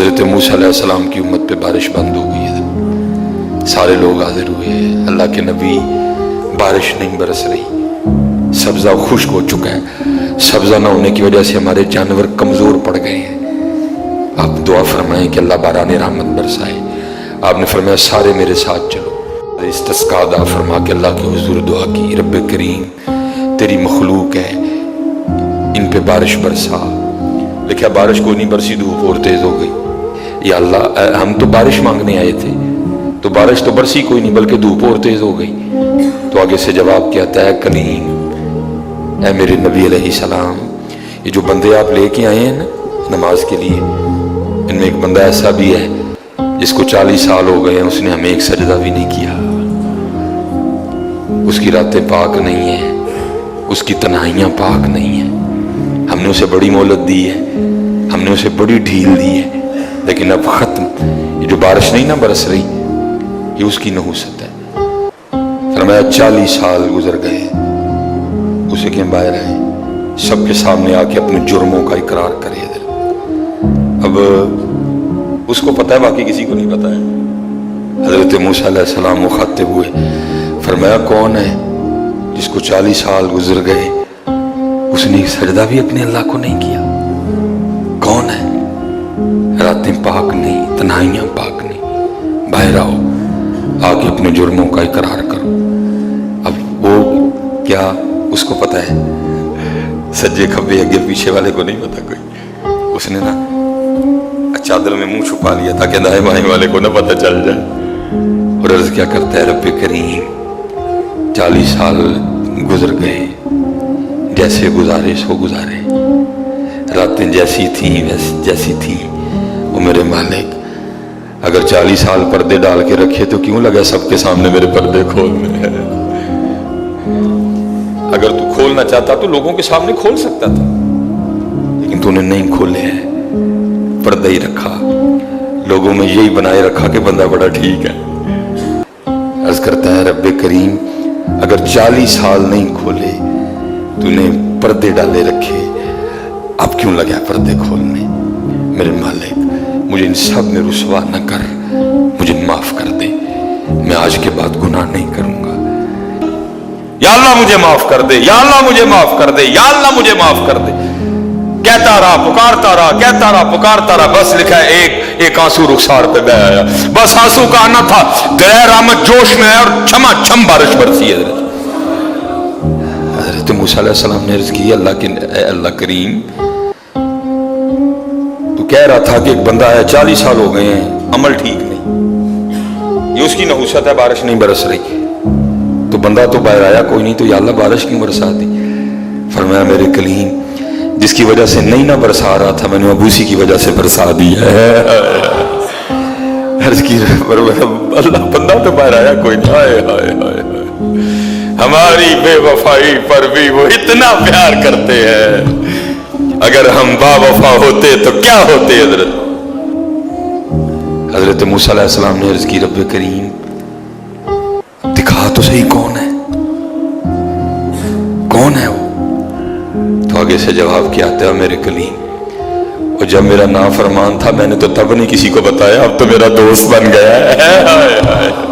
حضرت موسیٰ علیہ السلام کی امت پہ بارش بند ہو گئی ہے، سارے لوگ حاضر ہوئے ہیں، اللہ کے نبی بارش نہیں برس رہی، سبزہ خشک ہو چکا ہے، سبزہ نہ ہونے کی وجہ سے ہمارے جانور کمزور پڑ گئے ہیں، آپ دعا فرمائیں کہ اللہ باران رحمت برسائے۔ آپ نے فرمایا سارے میرے ساتھ چلو، استسقاء ادا فرما کے اللہ کے حضور دعا کی، رب کریم تیری مخلوق ہے، ان پہ بارش برسا۔ لکھا بارش کو نہیں برسی، دھوپ اور تیز ہو گئی۔ یا اللہ ہم تو بارش مانگنے آئے تھے، تو بارش تو برسی کوئی نہیں بلکہ دھوپ اور تیز ہو گئی۔ تو آگے سے جواب کیا ہے کلیم، اے میرے نبی علیہ السلام، یہ جو بندے آپ لے کے آئے ہیں نا نماز کے لیے، ان میں ایک بندہ ایسا بھی ہے جس کو 40 سال ہو گئے ہیں، اس نے ہمیں ایک سجدہ بھی نہیں کیا، اس کی راتیں پاک نہیں ہیں، اس کی تنہائیاں پاک نہیں ہیں، ہم نے اسے بڑی مہلت دی ہے، ہم نے اسے بڑی ڈھیل دی ہے، لیکن اب ختم۔ یہ جو بارش نہیں نہ برس رہی، یہ اس کی نحوست ہے۔ فرمایا 40 سال گزر گئے، اسے کہ باہر آئے، سب کے سامنے آ کے اپنے جرموں کا اقرار کرے۔ اب اس کو پتہ ہے، باقی کسی کو نہیں پتہ ہے۔ حضرت موسیٰ علیہ السلام مخاطب ہوئے، فرمایا کون ہے جس کو 40 سال گزر گئے اس نے ایک سجدہ بھی اپنے اللہ کو نہیں کیا؟ کون ہے؟ راتیں پاک نہیں، تنہائیاں پاک نہیں، باہر آؤ، آگے اپنے جرموں کا اقرار کرو۔ اب وہ کیا اس کو پتہ ہے، سجے کھبے اگے پیچھے والے کو نہیں پتہ کوئی، اس نے نا چادر میں منہ چھپا لیا تاکہ دائیں بائیں والے کو نہ پتہ چل جائے، اور عرض کیا کرتا ہے رب کریم 40 سال گزر گئے، جیسے گزارے سو گزارے، راتیں جیسی تھیں جیسی تھیں، وہ میرے مالک اگر 40 سال پردے ڈال کے رکھے تو کیوں لگا سب کے سامنے میرے پردے کھولنے ہیں؟ اگر تو کھولنا چاہتا تو لوگوں کے سامنے کھول سکتا تھا، لیکن تو نے نہیں کھولے ہیں، پردہ ہی رکھا، لوگوں میں یہی بنائے رکھا کہ بندہ بڑا ٹھیک ہے۔ عرض کرتا ہے رب کریم اگر 40 سال نہیں کھولے، تو نے پردے ڈالے رکھے، اب کیوں لگا پردے کھولنے؟ میرے مالک مجھے ان سب میں رسوا نہ کر، مجھے معاف کر دے، میں آج کے بعد گناہ نہیں کروں گا، یا اللہ مجھے معاف کر دے، یا اللہ مجھے معاف کر دے، یا اللہ مجھے معاف کر دے۔ کہتا رہا، پکارتا رہا، کہتا رہا، پکارتا رہا، بس لکھا ہے ایک آنسو رخسار پہ بہ آیا، بس آنسو کا آنا تھا، دریا رحمت جوش میں ہے اور چھما چھم بارش برسی ہے۔ حضرت موسیٰ علیہ السلام نے عرض کی اے اللہ کریم، تو کہہ رہا تھا کہ ایک بندہ ہے 40 سال ہو گئے ہیں، عمل ٹھیک نہیں، یہ اس کی نحوست ہے، بارش نہیں برس رہی، تو بندہ تو باہر آیا کوئی نہیں، تو یا اللہ بارش کیوں برسا دی؟ فرمایا میرے کلیم جس کی وجہ سے نہیں نہ برسا رہا تھا، میں نے اب اسی کی وجہ سے برسا دی ہے۔ عرض کی اللہ بندہ تو باہر آیا کوئی نہیں، ہائے ہائے ہائے، ہماری بے وفائی پر بھی وہ اتنا پیار کرتے ہیں، اگر ہم با وفا ہوتے تو کیا ہوتے؟ حضرت موسیٰ علیہ السلام نے عرض کی رب کریم دکھا تو صحیح کون ہے، کون ہے وہ؟ تو آگے سے جواب کیا آتا ہے میرے کلیم، اور جب میرا نافرمان تھا میں نے تو تب نہیں کسی کو بتایا، اب تو میرا دوست بن گیا ہے۔